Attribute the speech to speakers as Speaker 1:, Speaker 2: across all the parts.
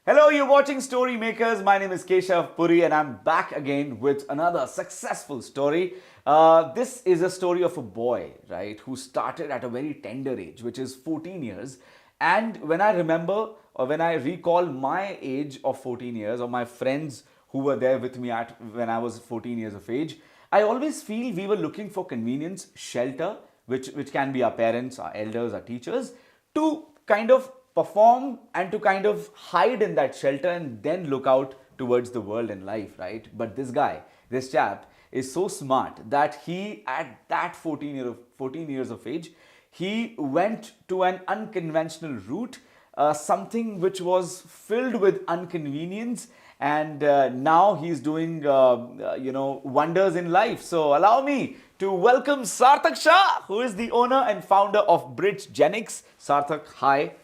Speaker 1: Hello, you're watching Story Makers. My name is Keshav Puri and I'm back again with another successful story. This is a story of a boy, right, who started at a very tender age, which is 14 years. And when I remember or when I recall my age of 14 years or my friends who were there with me at when I was 14 years of age, I always feel we were looking for convenience, shelter, which can be our parents, our elders, our teachers, to kind of perform and to kind of hide in that shelter and then look out towards the world and life, right? But this guy, this chap, is so smart that he, at that 14 years of age, he went to an unconventional route, something which was filled with inconvenience, and now he's doing, wonders in life. So allow me to welcome Sarthak Shah, who is the owner and founder of BitGenix. Sarthak, hi.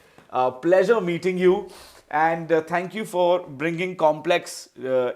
Speaker 1: Pleasure meeting you, and thank you for bringing complex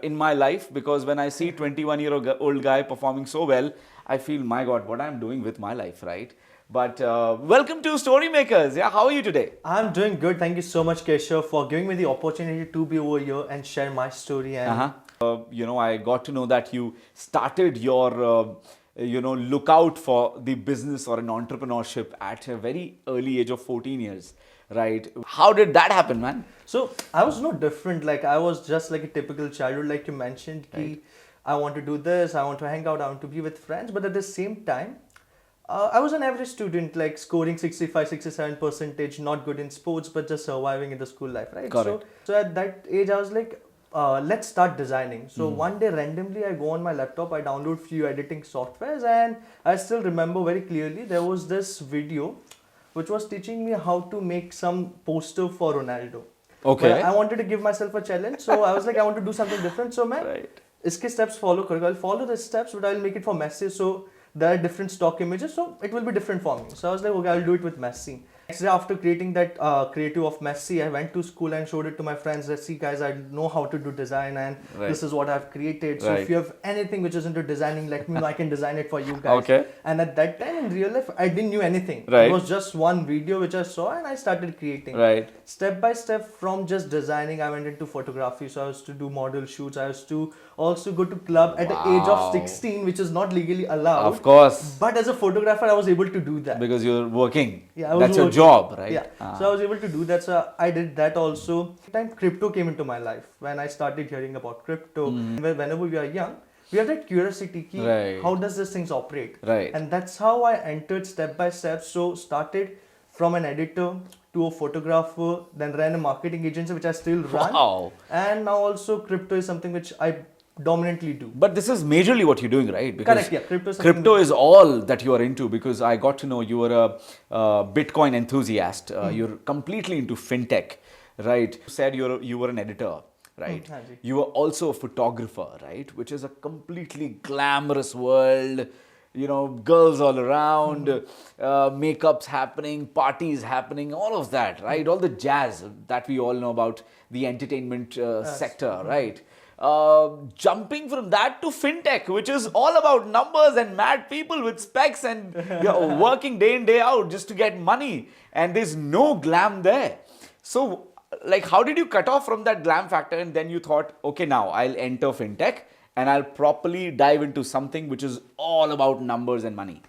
Speaker 1: in my life, because when I see 21-year-old guy performing so well, I feel, my God, what I'm doing with my life, right? But welcome to Story Makers. Yeah, how are you today?
Speaker 2: I'm doing good. Thank you so much, Keshav, for giving me the opportunity to be over here and share my story. And
Speaker 1: I got to know that you started your, lookout for the business or an entrepreneurship at a very early age of 14 years, right? How did that happen, man?
Speaker 2: so I was no different. Like I was just like a typical childhood, like you mentioned.
Speaker 1: Right.
Speaker 2: I want to do this. I want to hang out. I want to be with friends. But at the same time, I was an average student, like scoring 65, 67 percentage, not good in sports, but just surviving in the school life, right?
Speaker 1: Correct.
Speaker 2: So at that age, I was like, let's start designing. So one day, randomly, I go on my laptop, I download few editing softwares, and I still remember very clearly there was this video which was teaching me how to make some poster for Ronaldo.
Speaker 1: Okay.
Speaker 2: But I wanted to give myself a challenge, so I was like, I want to do something different. So, man,
Speaker 1: Right.
Speaker 2: इसके steps follow करूँगा. I'll follow the steps, but I'll make it for Messi. So there are different stock images, so it will be different for me. So I was like, okay, I'll do it with Messi. Next day, after creating that creative of Messi, I went to school and showed it to my friends. Let's see, guys, I know how to do design, and
Speaker 1: Right.
Speaker 2: this is what I've created. So
Speaker 1: Right.
Speaker 2: if you have anything which is into designing, let me know. I can design it for you guys.
Speaker 1: Okay.
Speaker 2: And at that time, in real life, I didn't know anything.
Speaker 1: Right.
Speaker 2: It was just one video which I saw, and I started creating.
Speaker 1: Right.
Speaker 2: Step by step, from just designing, I went into photography. So I used to do model shoots. I used to also go to club at the age of
Speaker 1: Wow.
Speaker 2: 16, which is not legally allowed.
Speaker 1: Of course.
Speaker 2: But as a photographer, I was able to do that.
Speaker 1: Because you're working.
Speaker 2: Yeah, I was
Speaker 1: That's your
Speaker 2: working.
Speaker 1: job, right?
Speaker 2: Yeah. So I was able to do that. So I did that also. Time crypto came into my life when I started hearing about crypto. Whenever we are young, we have that curiosity. Ki,
Speaker 1: Right.
Speaker 2: how does this things operate?
Speaker 1: Right.
Speaker 2: And that's how I entered step by step. So started from an editor to a photographer, then ran a marketing agency which I still run.
Speaker 1: Wow.
Speaker 2: And now also crypto is something which I dominantly do.
Speaker 1: But this is majorly what you're doing, right? Because
Speaker 2: Correct, yeah.
Speaker 1: Crypto is all that you are into, because I got to know you were a Bitcoin enthusiast. You're completely into FinTech, right? You said you were an editor, right?
Speaker 2: Hanji.
Speaker 1: You were also a photographer, right? Which is a completely glamorous world. You know, girls all around, makeups happening, parties happening, all of that, right? All the jazz that we all know about the entertainment sector, right? Jumping from that to fintech, which is all about numbers and mad people with specs and working day in day out just to get money, and there's no glam there. So like, how did you cut off from that glam factor and then you thought, okay, now I'll enter fintech and I'll properly dive into something which is all about numbers and money?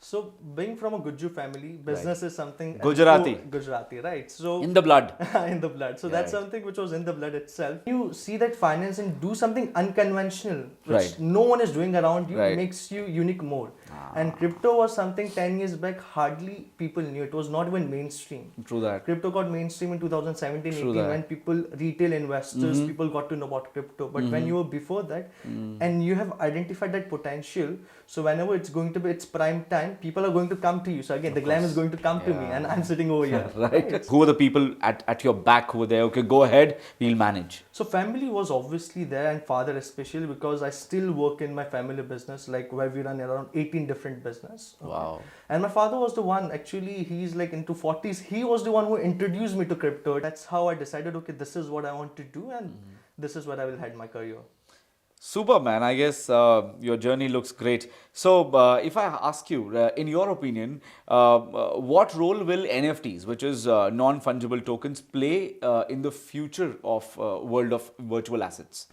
Speaker 2: So being from a Gujju family, business is something
Speaker 1: Gujarati.
Speaker 2: Gujarati, right? So
Speaker 1: In the blood.
Speaker 2: in the blood. So that's
Speaker 1: Right.
Speaker 2: something which was in the blood itself. You see that finance and do something unconventional, which
Speaker 1: Right.
Speaker 2: no one is doing around you,
Speaker 1: Right.
Speaker 2: makes you unique more. And crypto was something 10 years back hardly people knew. It was not even mainstream.
Speaker 1: True that.
Speaker 2: Crypto got mainstream in 2017,
Speaker 1: True
Speaker 2: 18
Speaker 1: that.
Speaker 2: when people, retail investors, people got to know about crypto. But when you were before that and you have identified that potential, so whenever it's going to be its prime time, people are going to come to you. So again, the glam is going to come to me, and I'm sitting over here.
Speaker 1: Right. Who are the people at your back who were there? Okay, go ahead, we'll manage.
Speaker 2: So family was obviously there, and father especially, because I still work in my family business, like where we run around 18 different business.
Speaker 1: Wow.
Speaker 2: And my father was the one, actually, he's like into 40s. He was the one who introduced me to crypto. That's how I decided, okay, this is what I want to do, and this is where I will head my career.
Speaker 1: Super, man. I guess your journey looks great. So, if I ask you, in your opinion, what role will NFTs, which is non-fungible tokens, play in the future of world of virtual assets?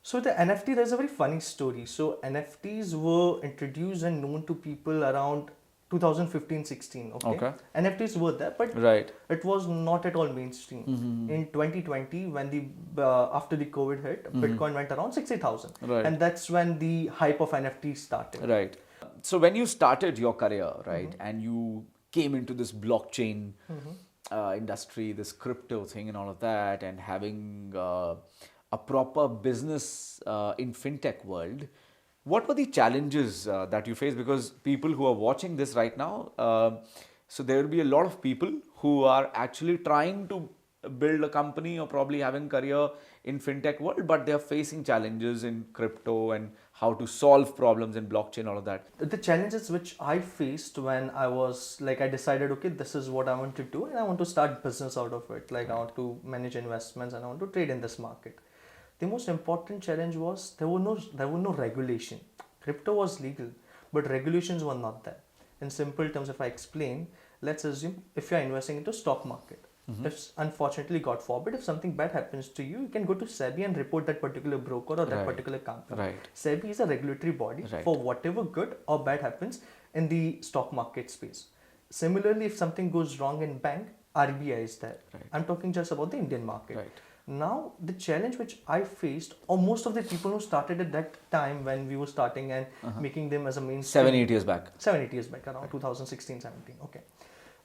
Speaker 2: So the NFT, there's a very funny story. So NFTs were introduced and known to people around 2015-16. Okay.
Speaker 1: Okay.
Speaker 2: NFTs were there, but
Speaker 1: Right.
Speaker 2: it was not at all mainstream. In 2020, when the after the COVID hit, Bitcoin went around 60,000,
Speaker 1: Right.
Speaker 2: and that's when the hype of NFTs started.
Speaker 1: Right. So when you started your career, right, and you came into this blockchain industry, this crypto thing, and all of that, and having a proper business in fintech world, what were the challenges that you faced? Because people who are watching this right now, so there will be a lot of people who are actually trying to build a company or probably having career in fintech world, but they are facing challenges in crypto and how to solve problems in blockchain, all of that.
Speaker 2: The challenges which I faced when I was like, I decided, okay, this is what I want to do, and I want to start business out of it. Like, I want to manage investments and I want to trade in this market. The most important challenge was there were no regulation. Crypto was legal, but regulations were not there. In simple terms, if I explain, let's assume if you are investing into stock market, if unfortunately, God forbid, if something bad happens to you, you can go to SEBI and report that particular broker or that
Speaker 1: Right.
Speaker 2: particular company.
Speaker 1: Right.
Speaker 2: SEBI is a regulatory body
Speaker 1: Right.
Speaker 2: for whatever good or bad happens in the stock market space. Similarly, if something goes wrong in bank, RBI is there.
Speaker 1: Right.
Speaker 2: I'm talking just about the Indian market.
Speaker 1: Right.
Speaker 2: Now, the challenge which I faced, or most of the people who started at that time when we were starting and making them as a mainstream.
Speaker 1: 7-8 years back.
Speaker 2: 7-8 years back, around 2016-17. Okay.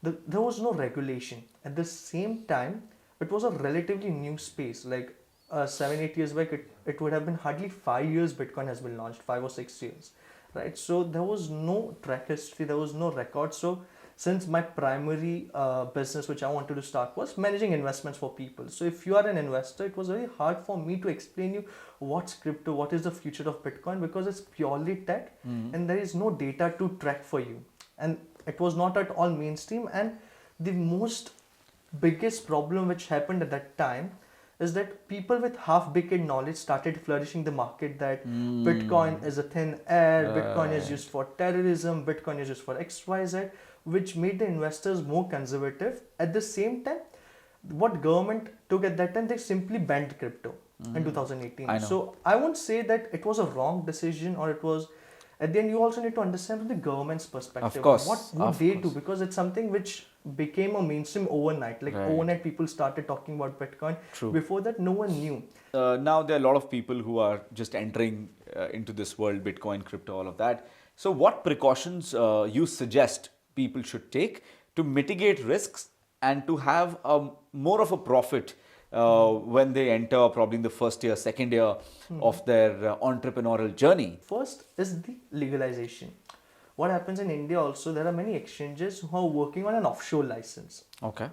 Speaker 2: There was no regulation. At the same time, it was a relatively new space. Like 7-8 years back, it would have been hardly 5 years Bitcoin has been launched, 5 or 6 years. Right. So there was no track history, there was no record. So since my primary business which I wanted to start was managing investments for people. So if you are an investor, it was very hard for me to explain you what's crypto, what is the future of Bitcoin, because it's purely tech and there is no data to track for you. And it was not at all mainstream. And the most biggest problem which happened at that time is that people with half-baked knowledge started flourishing the market that Bitcoin is a thin air, Bitcoin is used for terrorism, Bitcoin is used for XYZ, which made the investors more conservative. At the same time, what government took at that time, they simply banned crypto in 2018.
Speaker 1: I know.
Speaker 2: So I won't say that it was a wrong decision or it was. At the end, you also need to understand from the government's perspective.
Speaker 1: Of course,
Speaker 2: What would they do? Because it's something which became a mainstream overnight. Like
Speaker 1: Right.
Speaker 2: overnight, people started talking about Bitcoin.
Speaker 1: True.
Speaker 2: Before that, no one knew.
Speaker 1: Now there are a lot of people who are just entering into this world, Bitcoin, crypto, all of that. So what precautions you suggest people should take to mitigate risks and to have more of a profit when they enter probably in the first year, second year of their entrepreneurial journey?
Speaker 2: First is the legalization. What happens in India also, there are many exchanges who are working on an offshore license.
Speaker 1: Okay.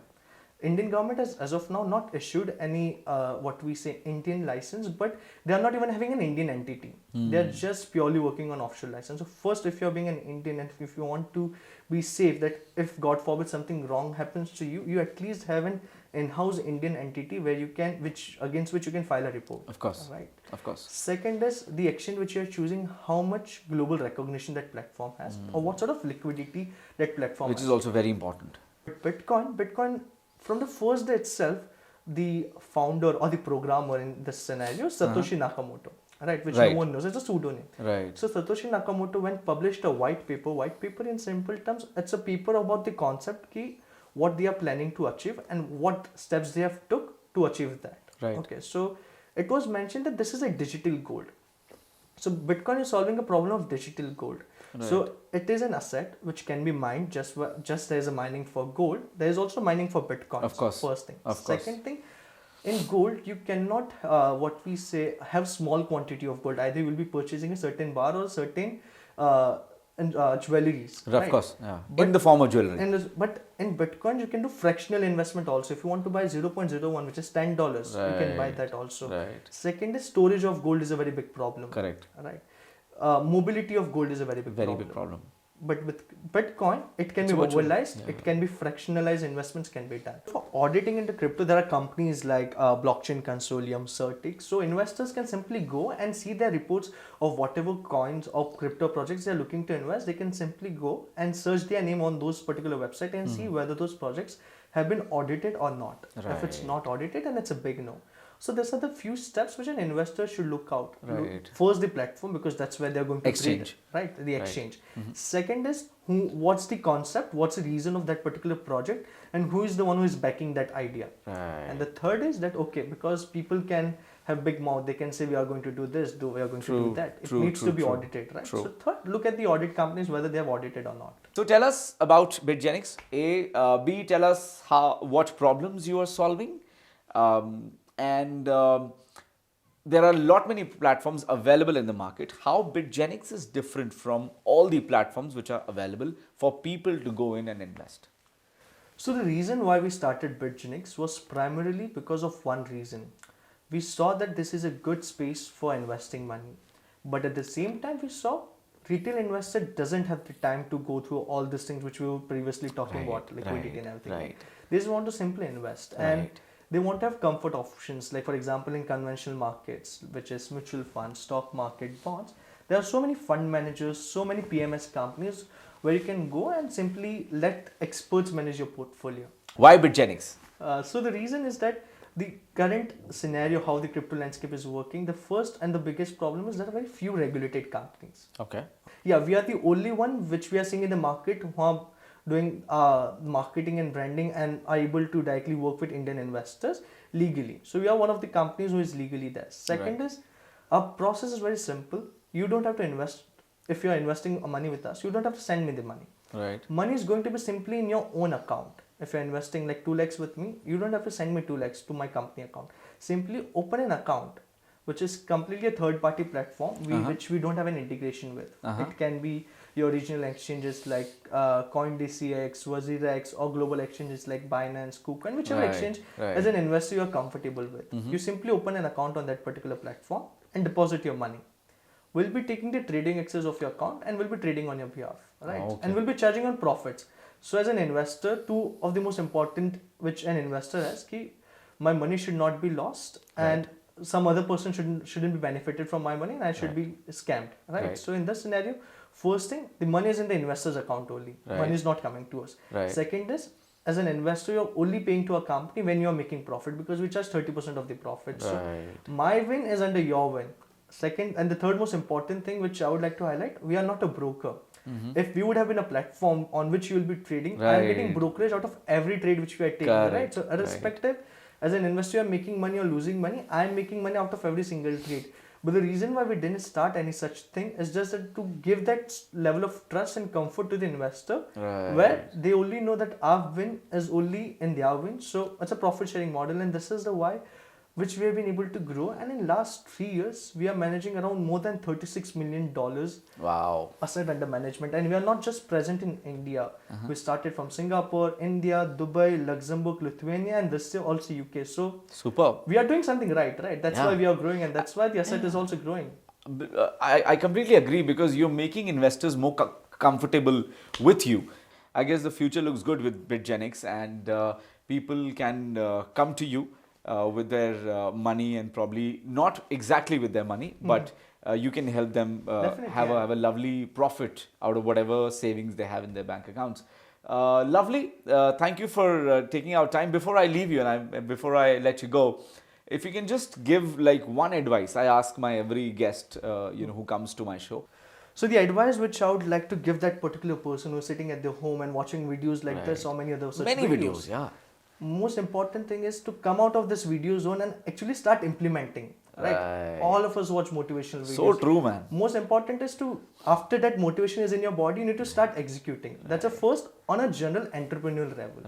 Speaker 2: Indian government has, as of now, not issued any what we say Indian license, but they are not even having an Indian entity. They are just purely working on offshore license. So first, if you're being an Indian and if you want to be safe, that if God forbid something wrong happens to you, you at least have an in-house Indian entity where you can, against which you can file a report.
Speaker 1: Of course.
Speaker 2: Right.
Speaker 1: Of course.
Speaker 2: Second is the exchange which you are choosing, how much global recognition that platform has, or what sort of liquidity that platform
Speaker 1: Which
Speaker 2: has.
Speaker 1: is also very important.
Speaker 2: Bitcoin, from the first day itself, the founder or the programmer in this scenario, Satoshi Nakamoto, right, which
Speaker 1: Right.
Speaker 2: no one knows, it's a pseudonym.
Speaker 1: Right.
Speaker 2: So Satoshi Nakamoto, when published a white paper in simple terms, it's a paper about the concept key, what they are planning to achieve and what steps they have took to achieve that.
Speaker 1: Right.
Speaker 2: Okay, so it was mentioned that this is a digital gold. So Bitcoin is solving a problem of digital gold.
Speaker 1: Right.
Speaker 2: So it is an asset which can be mined just there is a mining for gold. There is also mining for Bitcoin.
Speaker 1: Of course.
Speaker 2: First thing.
Speaker 1: Of course.
Speaker 2: Second thing, in gold you cannot what we say have small quantity of gold. Either you will be purchasing a certain bar or certain jewelries.
Speaker 1: Of
Speaker 2: right?
Speaker 1: course. Yeah.
Speaker 2: But-
Speaker 1: in the form of jewelry.
Speaker 2: But in Bitcoin, you can do fractional investment also. If you want to buy 0.01, which is $10, you can buy
Speaker 1: Right.
Speaker 2: that also.
Speaker 1: Right.
Speaker 2: Second is storage of gold is a very big problem.
Speaker 1: Correct.
Speaker 2: Right. Mobility of gold is a very big
Speaker 1: Very
Speaker 2: problem.
Speaker 1: big problem.
Speaker 2: but with Bitcoin, it can
Speaker 1: It's
Speaker 2: be
Speaker 1: virtual.
Speaker 2: mobilized,
Speaker 1: Yeah.
Speaker 2: it can be fractionalized, investments can be done. For auditing into crypto, there are companies like Blockchain Consortium, Sarthak. So investors can simply go and see their reports of whatever coins or crypto projects they're looking to invest. They can simply go and search their name on those particular website and see whether those projects have been audited or not. If it's
Speaker 1: Right.
Speaker 2: not audited, then it's a big no. So these are the few steps which an investor should look out.
Speaker 1: Right.
Speaker 2: First, the platform, because that's where they're going to
Speaker 1: Exchange.
Speaker 2: trade, right? The
Speaker 1: Right.
Speaker 2: exchange. Second is what's the concept, what's the reason of that particular project, and who is the one who is backing that idea.
Speaker 1: Right.
Speaker 2: And the third is that okay, because people can have big mouth, they can say we are going to do this, we are going to do that. It needs to be audited, right?
Speaker 1: True.
Speaker 2: So third, look at the audit companies whether they have audited or not.
Speaker 1: So tell us about BitGenix. B, tell us what problems you are solving, and there are a lot many platforms available in the market. How BitGenix is different from all the platforms which are available for people to go in and invest.
Speaker 2: So the reason why we started BitGenix was primarily because of one reason. We saw that this is a good space for investing money, but at the same time we saw retail investor doesn't have the time to go through all these things which we were previously talking about, liquidity and everything.
Speaker 1: Right.
Speaker 2: They just want to simply invest and they want to have comfort options, like for example in conventional markets, which is mutual funds, stock market, bonds. There are so many fund managers, so many PMS companies where you can go and simply let experts manage your portfolio.
Speaker 1: Why BitGenix?
Speaker 2: So the reason is that the current scenario, how the crypto landscape is working, the first and the biggest problem is there are very few regulated companies.
Speaker 1: Okay.
Speaker 2: Yeah, we are the only one which we are seeing in the market who are doing marketing and branding and are able to directly work with Indian investors legally. So we are one of the companies who is legally there. Second is our process is very simple. You don't have to invest. If you are investing money with us, you don't have to send me the money.
Speaker 1: Right.
Speaker 2: Money is going to be simply in your own account. If you're investing like 2 lakhs with me, you don't have to send me 2 lakhs to my company account. Simply open an account, which is completely a third-party platform which we don't have an integration with. It can be your regional exchanges like CoinDCX, WazirX, or global exchanges like Binance, KuCoin, whichever exchange as an investor you're comfortable with. You simply open an account on that particular platform and deposit your money. We'll be taking the trading access of your account and we'll be trading on your behalf, right? And we'll be charging on profits. So as an investor, two of the most important which an investor has, ki my money should not be lost and some other person shouldn't be benefited from my money and I should be scammed, right? So in this scenario, first thing, the money is in the investor's account only. Money is not coming to us. Second is, as an investor, you're only paying to a company when you're making profit because we charge 30% of the profit. So my win is under your win. Second, and the third most important thing which I would like to highlight, we are not a broker. If we would have been a platform on which you will be trading, I am getting brokerage out of every trade which we are taking, right? So irrespective, as an investor, you are making money or losing money, I am making money out of every single trade. But the reason why we didn't start any such thing is just that to give that level of trust and comfort to the investor, where they only know that our win is only in their win. So it's a profit sharing model, and this is the why which we have been able to grow. And in last 3 years, we are managing around more than $36 million asset under management. And we are not just present in India. We started from Singapore, India, Dubai, Luxembourg, Lithuania, and this year also UK. So
Speaker 1: superb.
Speaker 2: We are doing something right? That's why we are growing, and that's why the asset is also growing.
Speaker 1: I completely agree because you're making investors more comfortable with you. I guess the future looks good with BitGenix, and people can come to you with their money, and probably not exactly with their money, but you can help them have a lovely profit out of whatever savings they have in their bank accounts. Lovely. Thank you for taking our time. Before I leave you and before I let you go, if you can just give like one advice, I ask my every guest who comes to my show.
Speaker 2: So the advice which I would like to give that particular person who's sitting at their home and watching videos like this or many other such videos, most important thing is to come out of this video zone and actually start implementing. Right? All of us watch motivational videos.
Speaker 1: So true, man.
Speaker 2: Most important is to, after that motivation is in your body, you need to start executing. That's a first on a general entrepreneurial level.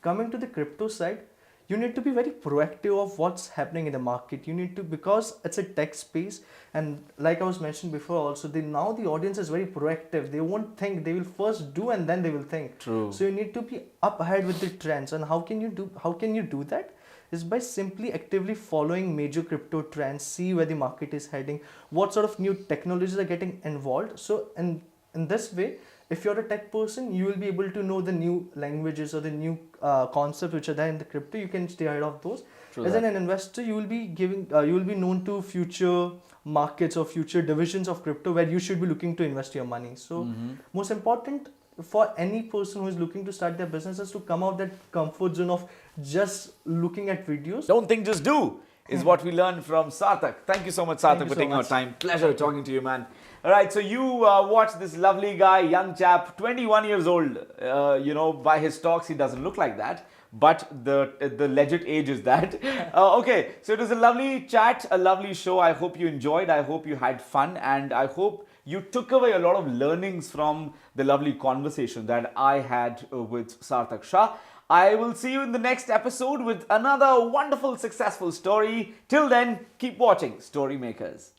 Speaker 2: Coming to the crypto side, you need to be very proactive of what's happening in the market. You need to, because it's a tech space, and like I was mentioned before also, now the audience is very proactive. They won't think, they will first do and then they will think.
Speaker 1: True.
Speaker 2: So you need to be up ahead with the trends. And how can you do that? Is by simply actively following major crypto trends, see where the market is heading, what sort of new technologies are getting involved. So in this way, if you're a tech person, you will be able to know the new languages or the new concepts which are there in the crypto. You can stay ahead of those.
Speaker 1: True
Speaker 2: As
Speaker 1: that.
Speaker 2: an investor, you will be you will be known to future markets or future divisions of crypto where you should be looking to invest your money. So most important for any person who is looking to start their business is to come out that comfort zone of just looking at videos.
Speaker 1: Don't think, just do is what we learned from Sarthak. Thank you so much, Sarthak,
Speaker 2: Thank you
Speaker 1: for
Speaker 2: so
Speaker 1: taking our
Speaker 2: much.
Speaker 1: time. Pleasure talking to you, man. All right, so you watch this lovely guy, young chap, 21 years old. By his talks, he doesn't look like that, but the legit age is that. Okay, so it was a lovely chat, a lovely show. I hope you enjoyed. I hope you had fun, and I hope you took away a lot of learnings from the lovely conversation that I had with Sarthak Shah. I will see you in the next episode with another wonderful, successful story. Till then, keep watching Story Makers.